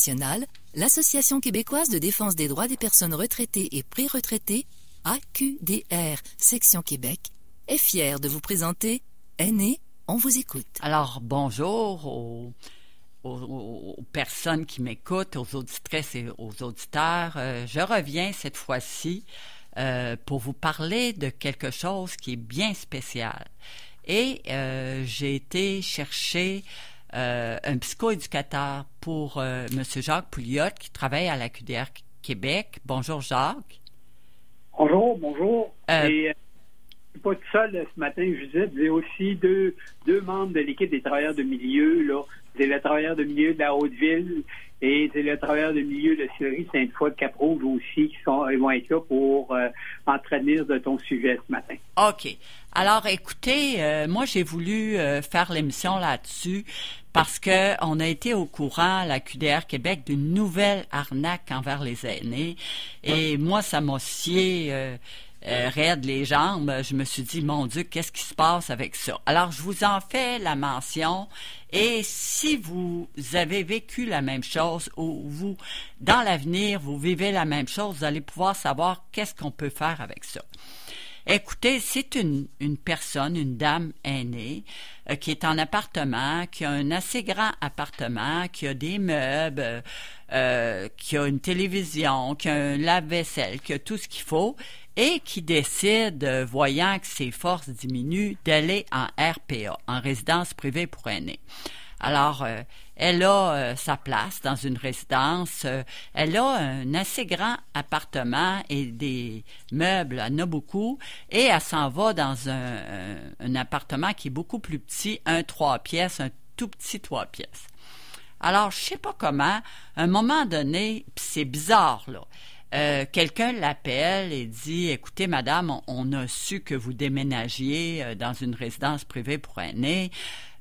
nationale, l'Association québécoise de défense des droits des personnes retraitées et pré-retraitées, AQDR, section Québec, est fière de vous présenter Aînés, on vous écoute. Alors, bonjour aux personnes qui m'écoutent, aux auditrices et aux auditeurs. Je reviens cette fois-ci pour vous parler de quelque chose qui est bien spécial. Et j'ai été chercher un psychoéducateur pour M. Jacques Pouliot qui travaille à la QDR Québec. Bonjour Jacques. Bonjour. Et je suis pas tout seul ce matin, Judith. J'ai aussi deux membres de l'équipe des travailleurs de milieu. Là. C'est le travailleur de milieu de la Haute-Ville et c'est le travailleur de milieu de Sillery Sainte-Foy de Cap-Rouge aussi ils vont être là pour entretenir de ton sujet ce matin. OK. Alors, écoutez, moi, j'ai voulu faire l'émission là-dessus parce que on a été au courant à la QDR Québec d'une nouvelle arnaque envers les aînés. Et moi, ça m'a scié raide les jambes. Je me suis dit, mon Dieu, qu'est-ce qui se passe avec ça? Alors, je vous en fais la mention. Et si vous avez vécu la même chose ou vous, dans l'avenir, vous vivez la même chose, vous allez pouvoir savoir qu'est-ce qu'on peut faire avec ça. Écoutez, c'est une personne, une dame aînée qui est en appartement, qui a un assez grand appartement, qui a des meubles, qui a une télévision, qui a un lave-vaisselle, qui a tout ce qu'il faut et qui décide, voyant que ses forces diminuent, d'aller en RPA, en résidence privée pour aînés. Alors, elle a sa place dans une résidence. Elle a un assez grand appartement et des meubles, elle en a beaucoup. Et elle s'en va dans un appartement qui est beaucoup plus petit, un 3 pièces, un tout petit 3 pièces. Alors, je sais pas comment, à un moment donné, pis c'est bizarre, là, quelqu'un l'appelle et dit « Écoutez, madame, on a su que vous déménagiez dans une résidence privée pour aînés.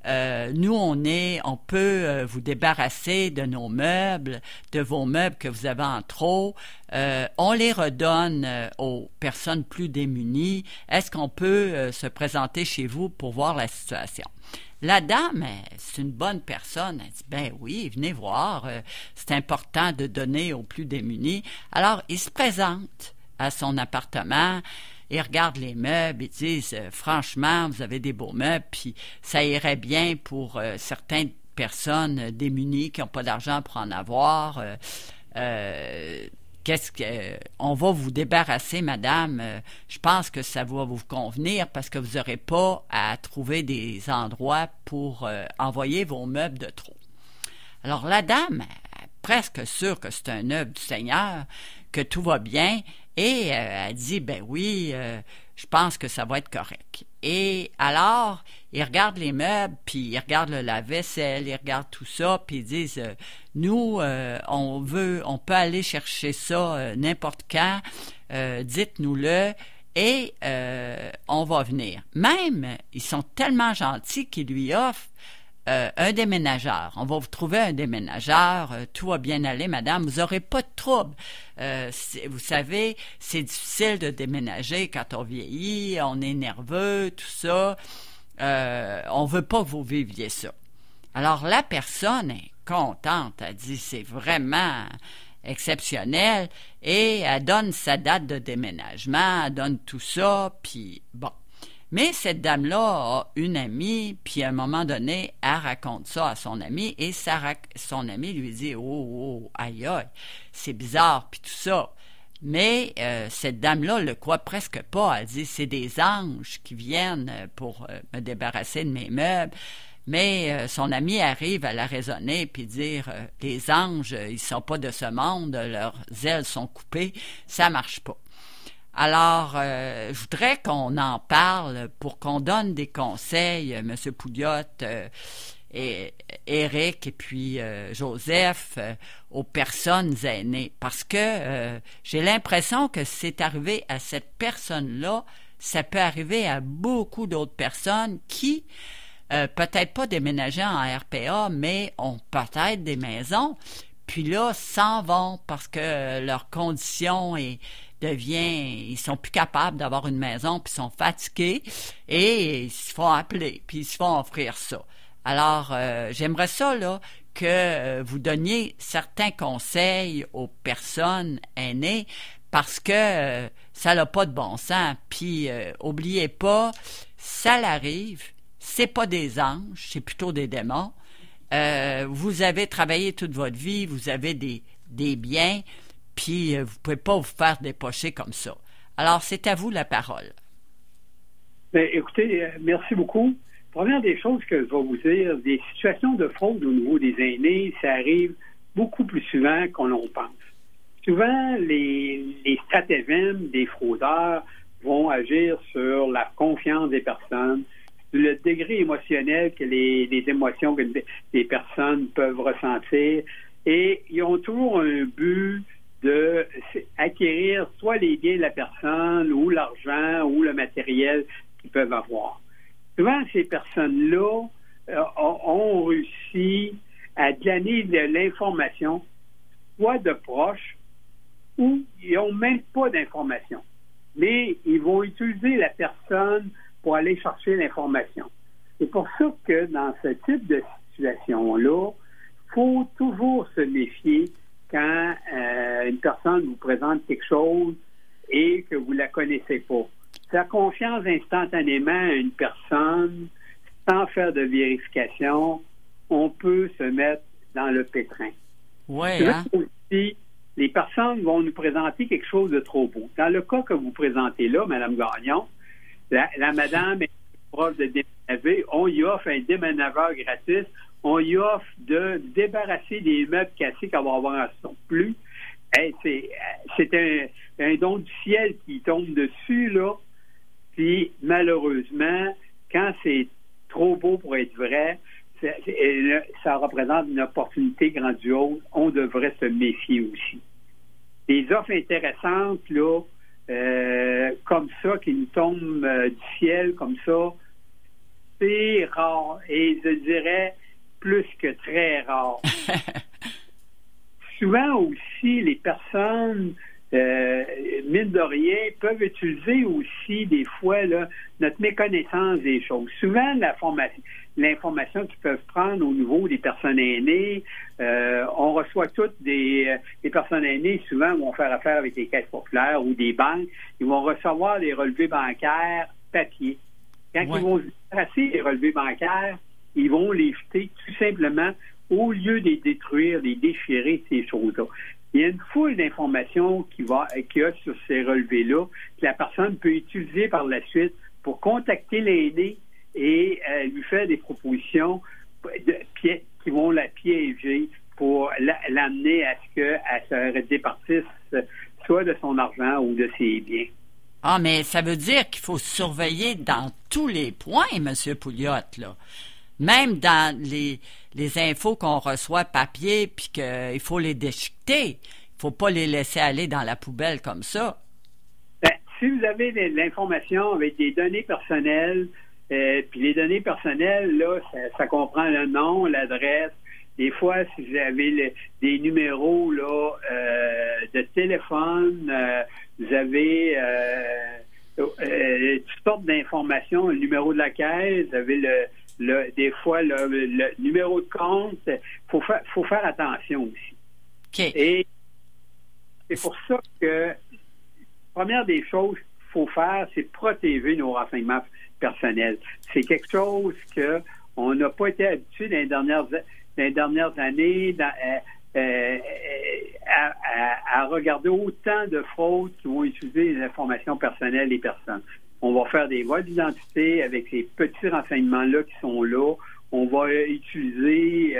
Nous, on peut vous débarrasser de nos meubles, de vos meubles que vous avez en trop. On les redonne aux personnes plus démunies. Est-ce qu'on peut se présenter chez vous pour voir la situation? » La dame, c'est une bonne personne. Elle dit, ben oui, venez voir. C'est important de donner aux plus démunis. Alors, il se présente à son appartement. Ils regardent les meubles, ils disent franchement, vous avez des beaux meubles, puis ça irait bien pour certaines personnes démunies qui n'ont pas d'argent pour en avoir. On va vous débarrasser, madame. Je pense que ça va vous convenir parce que vous n'aurez pas à trouver des endroits pour envoyer vos meubles de trop. Alors la dame, presque sûre que c'est un œuvre du Seigneur, que tout va bien, et elle dit, ben oui, je pense que ça va être correct. Et alors, ils regardent les meubles, puis ils regardent le lave-vaisselle, ils regardent tout ça, puis ils disent, nous, on peut aller chercher ça n'importe quand, dites-nous-le, et on va venir. Même, ils sont tellement gentils qu'ils lui offrent un déménageur. On va vous trouver un déménageur. Tout va bien aller, madame. Vous n'aurez pas de trouble. Vous savez, c'est difficile de déménager quand on vieillit, on est nerveux, tout ça. On veut pas que vous viviez ça. Alors, la personne est contente. Elle dit, c'est vraiment exceptionnel. Et elle donne sa date de déménagement, elle donne tout ça, puis bon. Mais cette dame-là a une amie, puis à un moment donné, elle raconte ça à son amie, et son amie lui dit « Oh, aïe, aïe, c'est bizarre, puis tout ça. » Mais cette dame-là le croit presque pas. Elle dit « C'est des anges qui viennent pour me débarrasser de mes meubles. » Mais son ami arrive à la raisonner puis dire « Les anges, ils sont pas de ce monde, leurs ailes sont coupées, ça marche pas. » Alors, je voudrais qu'on en parle pour qu'on donne des conseils, M. Pouliot, et Éric et puis Joseph, aux personnes aînées. Parce que j'ai l'impression que c'est arrivé à cette personne-là, ça peut arriver à beaucoup d'autres personnes qui, peut-être pas déménagé en RPA, mais ont peut-être des maisons, puis là, s'en vont parce que leur condition ils sont plus capables d'avoir une maison, puis ils sont fatigués, et ils se font appeler, puis ils se font offrir ça. Alors, j'aimerais ça, là, que vous donniez certains conseils aux personnes aînées parce que ça n'a pas de bon sens. Puis, oubliez pas, ça l'arrive, c'est pas des anges, c'est plutôt des démons. Vous avez travaillé toute votre vie, vous avez des biens, puis vous pouvez pas vous faire dépocher comme ça. Alors, c'est à vous la parole. Bien, écoutez, merci beaucoup. Première des choses que je vais vous dire, des situations de fraude au niveau des aînés, ça arrive beaucoup plus souvent qu'on l'on pense. Souvent, les stratagèmes des fraudeurs vont agir sur la confiance des personnes, le degré émotionnel que les émotions que les personnes peuvent ressentir, et ils ont toujours un but de acquérir soit les biens de la personne ou l'argent ou le matériel qu'ils peuvent avoir. Souvent, ces personnes-là ont réussi à glaner de l'information, soit de proches, ou ils n'ont même pas d'information. Mais ils vont utiliser la personne pour aller chercher l'information. C'est pour ça que dans ce type de situation-là, il faut toujours se méfier quand une personne vous présente quelque chose et que vous ne la connaissez pas. Faire confiance instantanément à une personne sans faire de vérification, on peut se mettre dans le pétrin. Oui, hein? Aussi, les personnes vont nous présenter quelque chose de trop beau. Dans le cas que vous présentez là, Mme Gagnon, la madame est proche de déménager, on y offre un déménageur gratis, on y offre de débarrasser des meubles cassés qu'elle va avoir en surplus. Hey, c'est un don du ciel qui tombe dessus, là. Puis, malheureusement, quand c'est trop beau pour être vrai, ça représente une opportunité grandiose. On devrait se méfier aussi. Des offres intéressantes, là, comme ça, qui nous tombent du ciel, comme ça, c'est rare. Et je dirais plus que très rare. Souvent aussi, les personnes, mine de rien, peuvent utiliser aussi des fois là, notre méconnaissance des choses. Souvent, l'information qu'ils peuvent prendre au niveau des personnes aînées, on reçoit toutes les personnes aînées, souvent vont faire affaire avec les caisses populaires ou des banques, ils vont recevoir des relevés bancaires papier. Quand ils vont se débarrasser des relevés bancaires, ils vont les jeter tout simplement au lieu de les détruire, les déchirer, ces choses-là. Il y a une foule d'informations qu'il y a sur ces relevés-là que la personne peut utiliser par la suite pour contacter l'aîné et lui faire des propositions qui vont la piéger pour l'amener à ce qu'elle se départisse soit de son argent ou de ses biens. Ah, mais ça veut dire qu'il faut surveiller dans tous les points, M. Pouliot, là. Même dans les infos qu'on reçoit papier, puis qu'il faut les déchiqueter. Il ne faut pas les laisser aller dans la poubelle comme ça. Ben, si vous avez de l'information avec des données personnelles, puis les données personnelles, là, ça comprend le nom, l'adresse. Des fois, si vous avez des numéros là, de téléphone, vous avez toutes sortes d'informations, le numéro de la caisse, vous avez des fois le numéro de compte. Faut faire attention aussi. Okay. Et c'est pour ça que première des choses qu'il faut faire, c'est protéger nos renseignements personnels. C'est quelque chose que on n'a pas été habitué dans les dernières années à regarder autant de fraudes qui vont utiliser les informations personnelles des personnes. On va faire des vols d'identité avec ces petits renseignements-là qui sont là. On va utiliser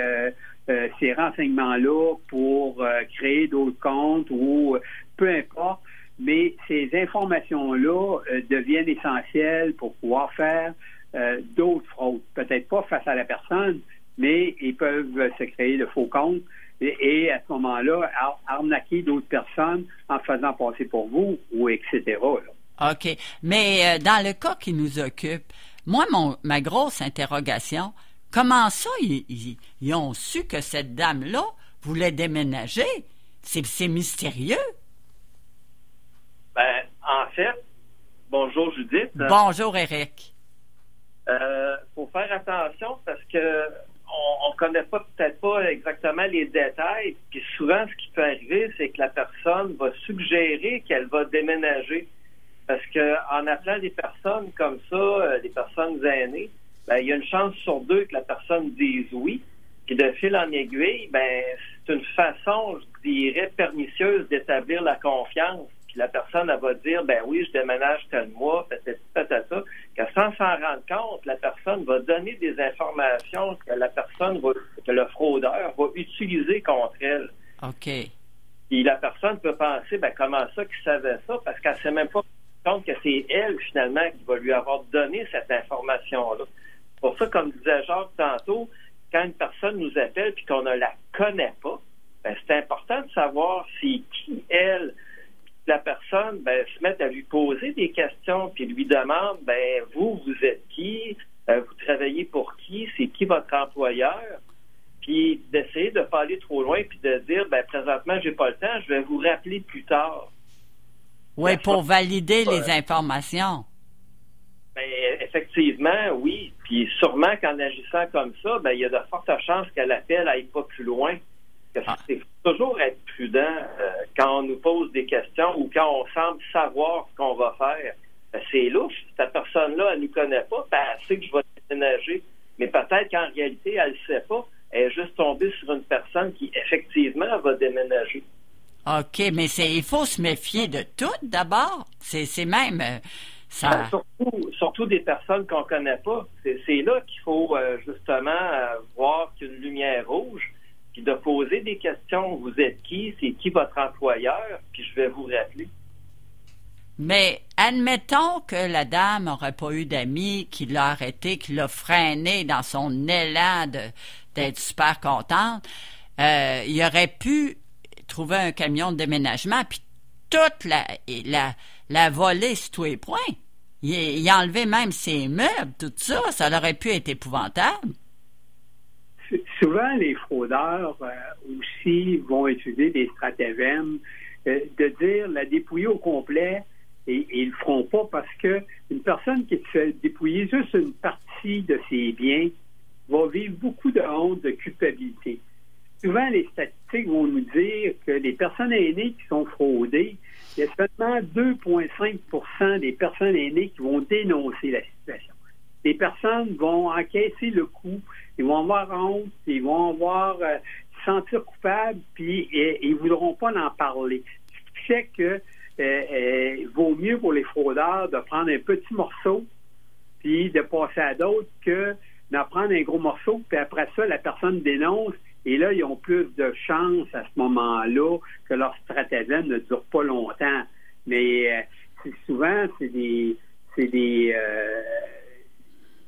ces renseignements-là pour créer d'autres comptes ou peu importe. Mais ces informations-là deviennent essentielles pour pouvoir faire d'autres fraudes. Peut-être pas face à la personne, mais ils peuvent se créer de faux comptes et à ce moment-là, arnaquer d'autres personnes en faisant passer pour vous ou etc. là. OK. Mais dans le cas qui nous occupe, moi, ma grosse interrogation, comment ça, ils ont su que cette dame-là voulait déménager? C'est mystérieux. Ben, en fait, bonjour Judith. Bonjour Éric. Faut faire attention parce que on connaît peut-être pas exactement les détails. Puis souvent, ce qui peut arriver, c'est que la personne va suggérer qu'elle va déménager. Parce que en appelant des personnes comme ça, des personnes aînées, ben, il y a une chance sur deux que la personne dise oui. Puis de fil en aiguille, ben, c'est une façon, je dirais, pernicieuse d'établir la confiance. Puis la personne, elle va dire, ben oui, je déménage tel mois, peut-être, que sans s'en rendre compte, la personne va donner des informations que le fraudeur va utiliser contre elle. OK. Puis la personne peut penser, ben comment ça qu'il savait ça, parce qu'elle ne s'est même pas compte que c'est elle, finalement, qui va lui avoir donné cette information-là. Pour ça, comme disait Jacques tantôt, quand une personne nous appelle et qu'on ne la connaît pas, ben, c'est important de savoir c'est qui elle. La personne se met à lui poser des questions puis lui demande, ben vous êtes qui? Vous travaillez pour qui? C'est qui votre employeur? Puis d'essayer de ne pas aller trop loin puis de dire, ben présentement, j'ai pas le temps, je vais vous rappeler plus tard. Oui, pour valider les informations. Ben, effectivement, oui. Puis sûrement qu'en agissant comme ça, ben il y a de fortes chances que l'appel n'aille pas plus loin. Il faut toujours être prudent quand on nous pose des questions ou quand on semble savoir ce qu'on va faire. C'est louche. Cette personne-là, elle ne nous connaît pas, puis elle sait que je vais déménager. Mais peut-être qu'en réalité, elle ne sait pas. Elle est juste tombée sur une personne qui, effectivement, va déménager. OK, mais il faut se méfier de tout d'abord. C'est même... ça... Surtout des personnes qu'on ne connaît pas. C'est là qu'il faut justement voir qu'il y a une lumière rouge, puis de poser des questions. Vous êtes qui? C'est qui votre employeur? Puis je vais vous rappeler. Mais admettons que la dame n'aurait pas eu d'amis, qui l'a arrêté, qui l'a freiné dans son élan d'être super contente. Il aurait pu trouver un camion de déménagement, puis toute la voler sur tous les points. Il a enlevé même ses meubles, tout ça. Ça aurait pu être épouvantable. Souvent, les fraudeurs aussi vont utiliser des stratagèmes de dire la dépouiller au complet et ils le feront pas parce que une personne qui fait dépouiller juste une partie de ses biens va vivre beaucoup de honte, de culpabilité. Souvent, les statistiques vont nous dire que les personnes aînées qui sont fraudées, il y a seulement 2,5% des personnes aînées qui vont dénoncer la situation. Les personnes vont encaisser le coup, ils vont avoir honte, ils vont avoir se sentir coupables, puis ils ne voudront pas en parler. Ce qui fait que vaut mieux pour les fraudeurs de prendre un petit morceau, puis de passer à d'autres que d'en prendre un gros morceau, puis après ça, la personne dénonce, et là, ils ont plus de chance à ce moment-là que leur stratagème ne dure pas longtemps. Mais souvent,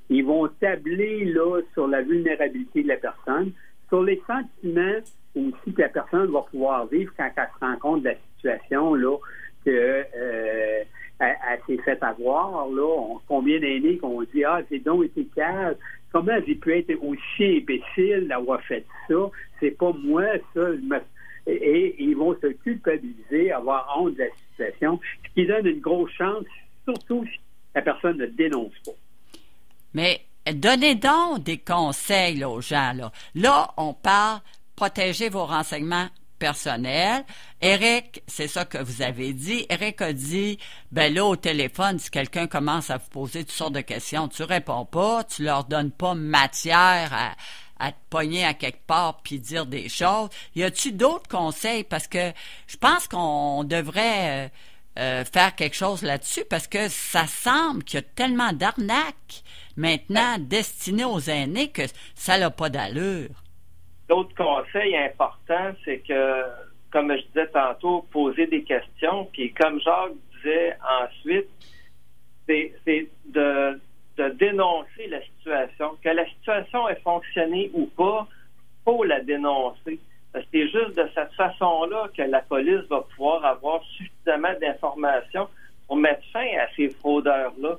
ils vont tabler là sur la vulnérabilité de la personne, sur les sentiments aussi que la personne va pouvoir vivre quand elle se rend compte de la situation là que elle s'est fait avoir là. Combien d'aînés qu'on dit c'est donc été calme. Comment j'ai pu être aussi imbécile d'avoir fait ça? C'est pas moi, ça. Et ils vont se culpabiliser, avoir honte de la situation, ce qui donne une grosse chance, surtout si la personne ne dénonce pas. Mais donnez donc des conseils là, aux gens. Là, on parle protéger vos renseignements personnel. Éric, c'est ça que vous avez dit. Éric a dit, là, au téléphone, si quelqu'un commence à vous poser toutes sortes de questions, tu réponds pas, tu leur donnes pas matière à te pogner à quelque part puis dire des choses. Y a-tu d'autres conseils? Parce que je pense qu'on devrait faire quelque chose là-dessus parce que ça semble qu'il y a tellement d'arnaques maintenant destinées aux aînés que ça n'a pas d'allure. L'autre conseil important, c'est que, comme je disais tantôt, poser des questions. Puis comme Jacques disait ensuite, c'est de dénoncer la situation. Que la situation ait fonctionné ou pas, il faut la dénoncer. C'est juste de cette façon-là que la police va pouvoir avoir suffisamment d'informations pour mettre fin à ces fraudeurs-là.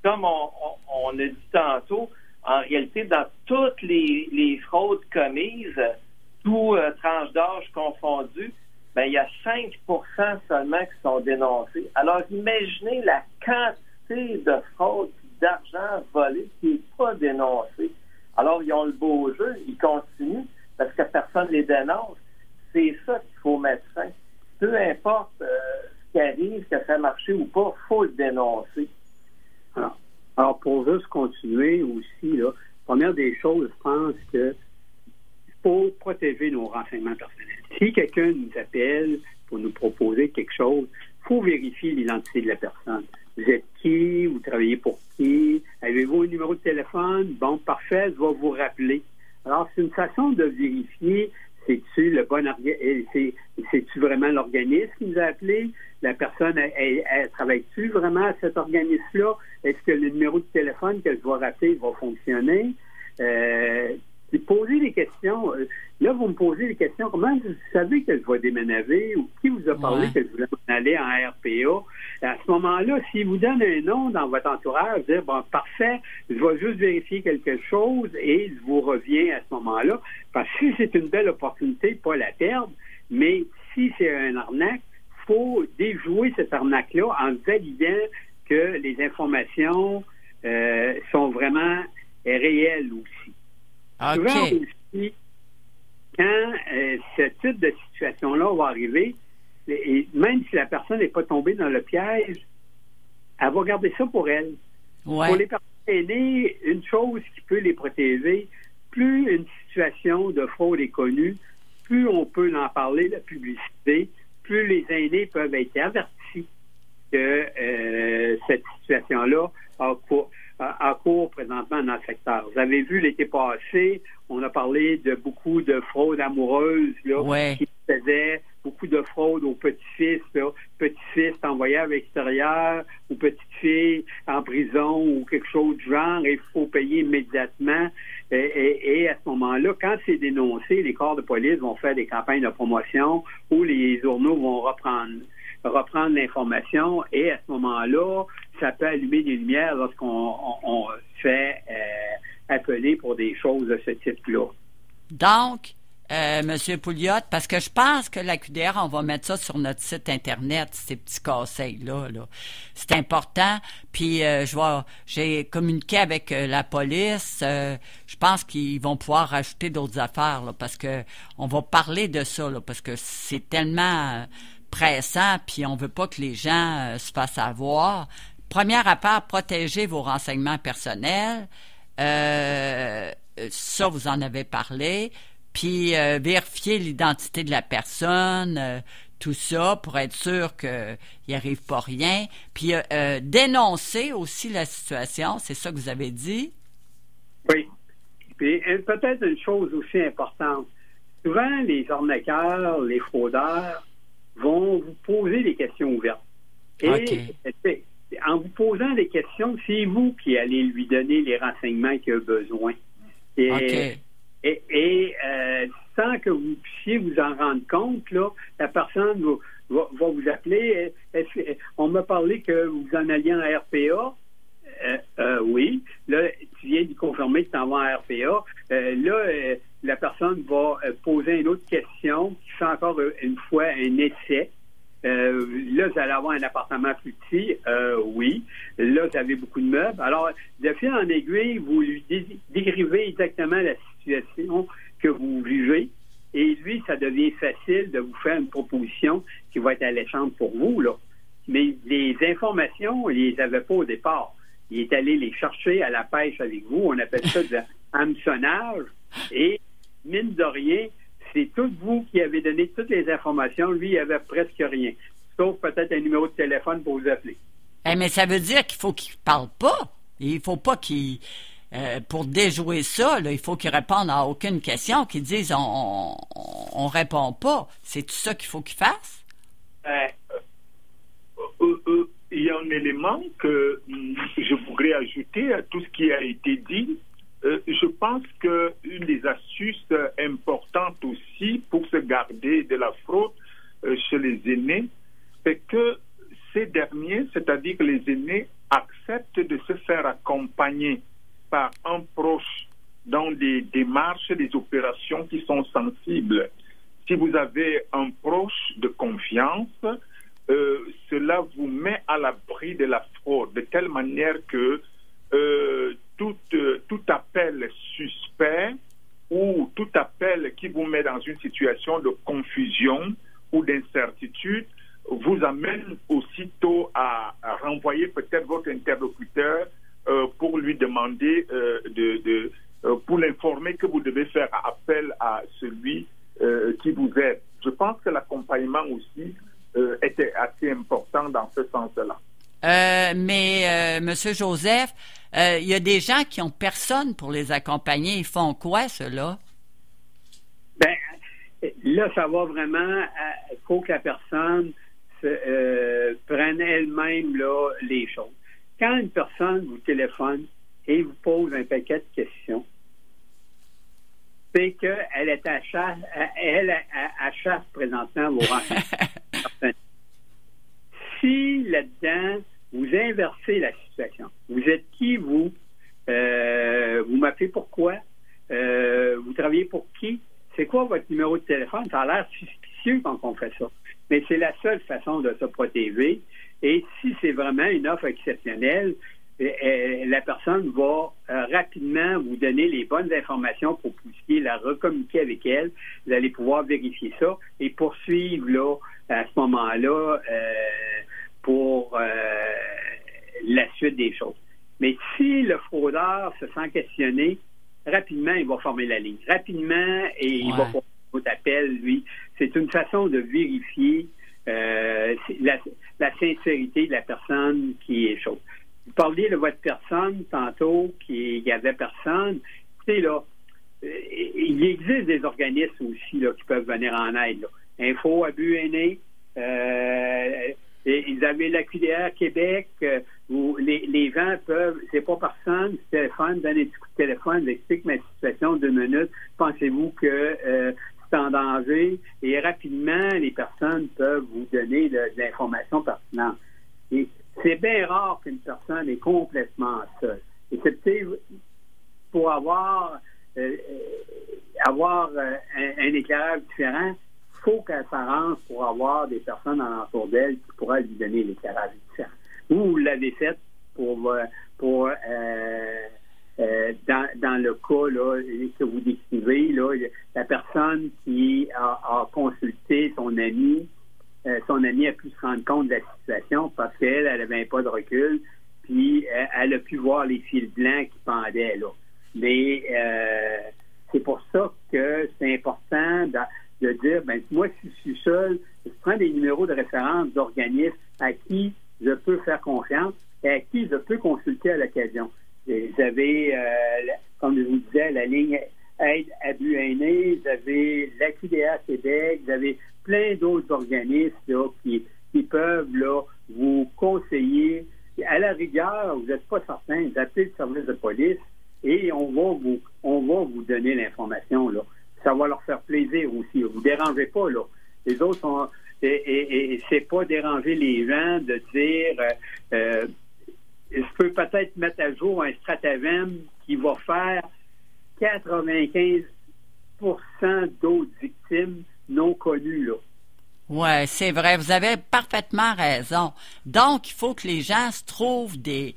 Comme on a dit tantôt, en réalité, dans toutes les fraudes commises, tout tranche d'âge confondu, il y a 5% seulement qui sont dénoncés. Alors, imaginez la quantité de fraudes, d'argent volé qui n'est pas dénoncé. Alors, ils ont le beau jeu, ils continuent parce que personne ne les dénonce. C'est ça qu'il faut mettre fin. Peu importe ce qui arrive, que ça a marché ou pas, il faut le dénoncer. Alors, pour juste continuer aussi, là, première des choses, je pense que faut protéger nos renseignements personnels. Si quelqu'un nous appelle pour nous proposer quelque chose, il faut vérifier l'identité de la personne. Vous êtes qui? Vous travaillez pour qui? Avez-vous un numéro de téléphone? Bon, parfait, je vais vous rappeler. Alors, c'est une façon de vérifier c'est-tu le bon c'est-tu vraiment l'organisme qui nous a appelé? La personne, elle travaille-tu vraiment à cet organisme-là? Est-ce que le numéro de téléphone que je vais rappeler va fonctionner? Poser des questions. Là, vous me posez des questions. Comment vous savez que je vais déménager ou qui vous a parlé que je voulais m'en aller en RPA? À ce moment-là, s'il vous donne un nom dans votre entourage, dire, bon, parfait, je vais juste vérifier quelque chose et je vous reviens à ce moment-là. Parce que si c'est une belle opportunité, pas la perdre, mais si c'est un arnaque, il faut déjouer cette arnaque-là en validant que les informations sont vraiment réelles aussi. Okay. Souvent aussi, quand ce type de situation-là va arriver, et même si la personne n'est pas tombée dans le piège, elle va garder ça pour elle. Ouais. Pour les personnes aînées, une chose qui peut les protéger, plus une situation de fraude est connue, plus on peut en parler, la publicité, plus les aînés peuvent être avertis que cette situation-là a cours présentement dans le secteur. Vous avez vu l'été passé, on a parlé de beaucoup de fraudes amoureuses là, qui faisaient beaucoup de fraudes aux petits-fils, petits-fils envoyés à l'extérieur ou petites-filles en prison ou quelque chose du genre, et il faut payer immédiatement. Et à ce moment-là, quand c'est dénoncé, les corps de police vont faire des campagnes de promotion où les journaux vont reprendre l'information, et à ce moment-là, ça peut allumer des lumières lorsqu'on fait appeler pour des choses de ce type-là. Donc, M. Pouliot, parce que je pense que la QDR, on va mettre ça sur notre site Internet, ces petits conseils-là. Là. C'est important. Puis, j'ai communiqué avec la police. Je pense qu'ils vont pouvoir rajouter d'autres affaires, là, parce que on va parler de ça, là, parce que c'est tellement pressant, puis on veut pas que les gens se fassent avoir. Première affaire, protéger vos renseignements personnels. Ça, vous en avez parlé. Puis vérifier l'identité de la personne, tout ça, pour être sûr qu'il n'y arrive pas rien. Puis dénoncer aussi la situation, c'est ça que vous avez dit? Oui. Puis peut-être une chose aussi importante. Souvent, les arnaqueurs, les fraudeurs vont vous poser des questions ouvertes. Et en vous posant des questions, c'est vous qui allez lui donner les renseignements qu'il a besoin. Et sans que vous puissiez vous en rendre compte, là, la personne va vous appeler. On m'a parlé que vous en alliez en RPA. Oui. Là, tu viens de confirmer que tu en vas en RPA. La personne va poser une autre question qui fait encore une fois un essai. Là, vous allez avoir un appartement plus petit. Oui. Là, vous avez beaucoup de meubles. Alors, de fil en aiguille, vous lui décrivez exactement la situation que vous vivez. Et lui, ça devient facile de vous faire une proposition qui va être alléchante pour vous, là. Mais les informations, il les avait pas au départ. Il est allé les chercher à la pêche avec vous. On appelle ça de hameçonnage. Et, mine de rien, c'est tout vous qui avez donné toutes les informations. Lui, il avait presque rien. Sauf peut-être un numéro de téléphone pour vous appeler. Mais ça veut dire qu'il faut qu'il ne parle pas. Il faut pas qu'il... pour déjouer ça, là, il faut qu'il réponde à aucune question, qu'il dise on répond pas. C'est tout ça qu'il faut qu'il fasse? Il y a un élément que je voudrais ajouter à tout ce qui a été dit. Je pense qu'une des astuces importantes aussi pour se garder de la fraude chez les aînés, c'est que ces derniers, c'est-à-dire que les aînés, acceptent de se faire accompagner par un proche dans des démarches, des opérations qui sont sensibles. Si vous avez un proche de confiance, cela vous met à l'abri de la fraude, de telle manière que tout appel suspect met dans une situation de confusion ou d'incertitude, vous amène aussitôt à renvoyer peut-être votre interlocuteur pour lui demander pour l'informer que vous devez faire appel à celui qui vous aide. Je pense que l'accompagnement aussi était assez important dans ce sens-là. Mais Monsieur Joseph, il y a des gens qui ont personne pour les accompagner. Ils font quoi, ceux-là? Ben, là, ça va vraiment. Il faut que la personne prenne elle-même là les choses. Quand une personne vous téléphone et vous pose un paquet de questions, c'est qu'elle est à chasse présentement vos rencontres. Si là-dedans, vous inversez la situation, vous êtes qui, vous? Vous m'appelez pourquoi? Vous travaillez pour qui? C'est quoi votre numéro de téléphone? Ça a l'air suspicieux quand on fait ça. Mais c'est la seule façon de se protéger. Et si c'est vraiment une offre exceptionnelle, la personne va rapidement vous donner les bonnes informations pour que vous puissiez la recommuniquer avec elle. Vous allez pouvoir vérifier ça et poursuivre là, à ce moment-là pour la suite des choses. Mais si le fraudeur se sent questionné, rapidement, il va former la ligne. Rapidement, et il va faire votre appel, lui. C'est une façon de vérifier la sincérité de la personne qui est chaude. Vous parliez de votre personne tantôt, qu'il y avait personne. Écoutez, là, il existe des organismes aussi là, qui peuvent venir en aide. Là. Info, abus, aînés. Ils avaient la QDR Québec, où les gens peuvent, c'est pas personne, du téléphone, donne un petit coup de téléphone, j'explique ma situation 2 minutes. Pensez-vous que c'est en danger? Et rapidement, les personnes peuvent vous donner de l'information pertinente. Et c'est bien rare qu'une personne est complètement seule. Et c'est peut-être pour avoir un éclairage différent, il faut qu'elle s'arrange pour avoir des personnes alentour d'elle qui pourraient lui donner l'éclairage différent. Vous l'avez fait dans le cas là, que vous décrivez, là, la personne qui a consulté son ami a pu se rendre compte de la situation parce qu'elle n'avait pas de recul, puis elle a pu voir les fils blancs qui pendaient là. Mais c'est pour ça que c'est important de dire, ben moi, si je suis seul, je prends des numéros de référence d'organismes à qui je peux faire confiance et à qui je peux consulter à l'occasion. Vous avez, comme je vous disais, la ligne Aide Abus Aînés, vous avez la QDA Québec, vous avez plein d'autres organismes là, qui peuvent là, vous conseiller. À la rigueur, vous n'êtes pas certain, vous appelez le service de police et on va vous donner l'information. Là. Ça va leur faire plaisir aussi. Vous ne dérangez pas. Là. Les autres sont... Et c'est pas déranger les gens de dire je peux peut-être mettre à jour un stratagème qui va faire 95% d'autres victimes non connues, là. Oui, c'est vrai. Vous avez parfaitement raison. Donc, il faut que les gens se trouvent des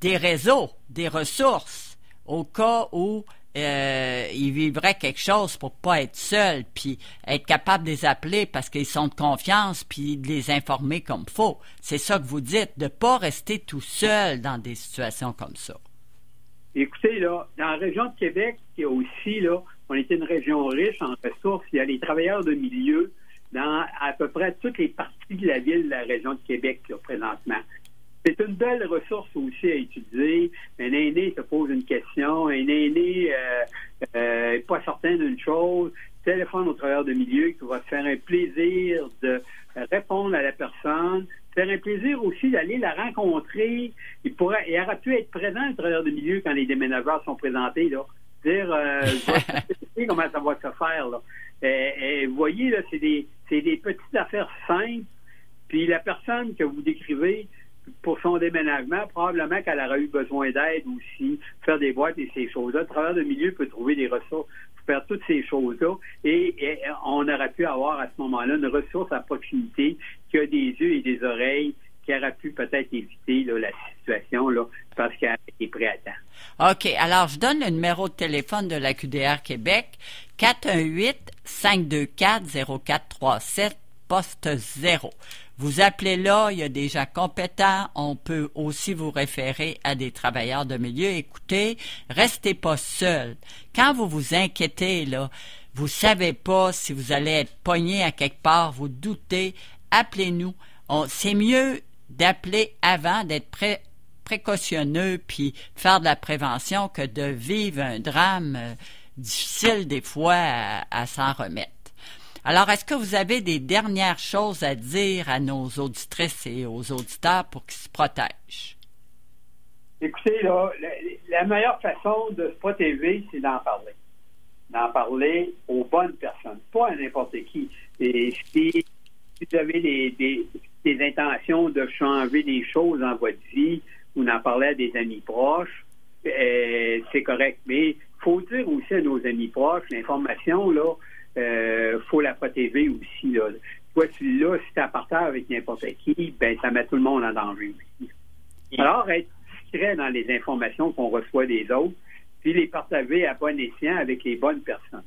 réseaux, des ressources, au cas où ils vivraient quelque chose pour pas être seuls, puis être capable de les appeler parce qu'ils sont de confiance, puis de les informer comme il faut. C'est ça que vous dites, de pas rester tout seul dans des situations comme ça. Écoutez, là, dans la région de Québec, il y a aussi, là, on est une région riche en ressources. Il y a les travailleurs de milieu dans à peu près toutes les parties de la ville de la région de Québec, là, présentement. C'est une belle ressource aussi à utiliser. Un aîné se pose une question, un aîné n'est pas certain d'une chose, téléphone au travailleur de milieu qui va se faire un plaisir de répondre à la personne, faire un plaisir aussi d'aller la rencontrer. Il aurait pu être présent au travailleur de milieu quand les déménageurs sont présentés, là. Dire je vais comment ça va se faire, là. Vous voyez, là, c'est des petites affaires simples. Puis la personne que vous décrivez, pour son déménagement, probablement qu'elle aurait eu besoin d'aide aussi, faire des boîtes et ces choses-là. Le travailleur de milieu peut trouver des ressources pour faire toutes ces choses-là et on aurait pu avoir à ce moment-là une ressource à proximité qui a des yeux et des oreilles qui aurait pu peut-être éviter là, la situation là, parce qu'elle est prête à temps. OK. Alors, je donne le numéro de téléphone de la QDR Québec, 418-524-0437, poste 0. Vous appelez là, il y a des gens compétents. On peut aussi vous référer à des travailleurs de milieu. Écoutez, restez pas seul. Quand vous vous inquiétez, là, vous savez pas si vous allez être pogné à quelque part, vous doutez, appelez-nous. C'est mieux d'appeler avant, d'être précautionneux puis faire de la prévention que de vivre un drame difficile des fois à s'en remettre. Alors, est-ce que vous avez des dernières choses à dire à nos auditrices et aux auditeurs pour qu'ils se protègent? Écoutez, là, la meilleure façon de se protéger, c'est d'en parler. D'en parler aux bonnes personnes, pas à n'importe qui. Et si vous avez des intentions de changer des choses dans votre vie ou d'en parler à des amis proches, c'est correct. Mais il faut dire aussi à nos amis proches, l'information, là, faut la protéger aussi. Là. Toi, tu l'as, si tu es partage avec n'importe qui, ben ça met tout le monde en danger aussi. Alors, être discret dans les informations qu'on reçoit des autres, puis les partager à bon escient avec les bonnes personnes.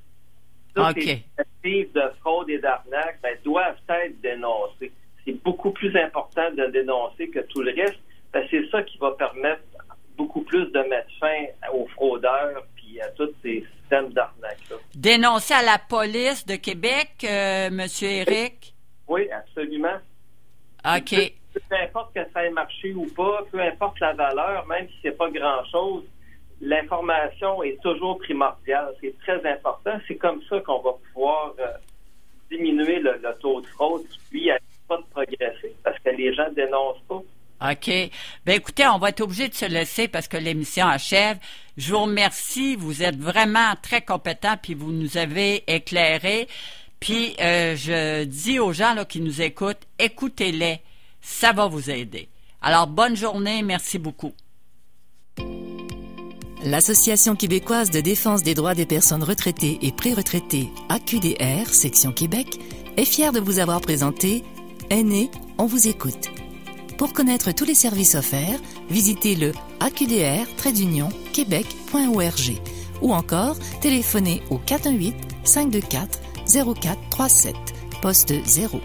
Toutes les tentatives de fraude et d'arnaque doivent être dénoncées. C'est beaucoup plus important de dénoncer que tout le reste, parce que c'est ça qui va permettre beaucoup plus de mettre fin aux fraudeurs puis à tous ces systèmes d'arnaque-là. Dénoncer à la police de Québec, M. Éric? Oui, absolument. OK. Peu importe que ça ait marché ou pas, peu importe la valeur, même si c'est pas grand-chose, l'information est toujours primordiale. C'est très important. C'est comme ça qu'on va pouvoir diminuer le taux de fraude qui, lui, n'a pas de progresser parce que les gens ne dénoncent pas. OK. Bien, écoutez, on va être obligé de se laisser parce que l'émission achève. Je vous remercie. Vous êtes vraiment très compétents puis vous nous avez éclairés. Puis, je dis aux gens là, qui nous écoutent, écoutez-les. Ça va vous aider. Alors, bonne journée. Merci beaucoup. L'Association québécoise de défense des droits des personnes retraitées et pré-retraitées, AQDR, section Québec, est fière de vous avoir présenté Aînés, on vous écoute. Pour connaître tous les services offerts, visitez le aqdr-québec.org ou encore téléphonez au 418-524-0437, poste 0.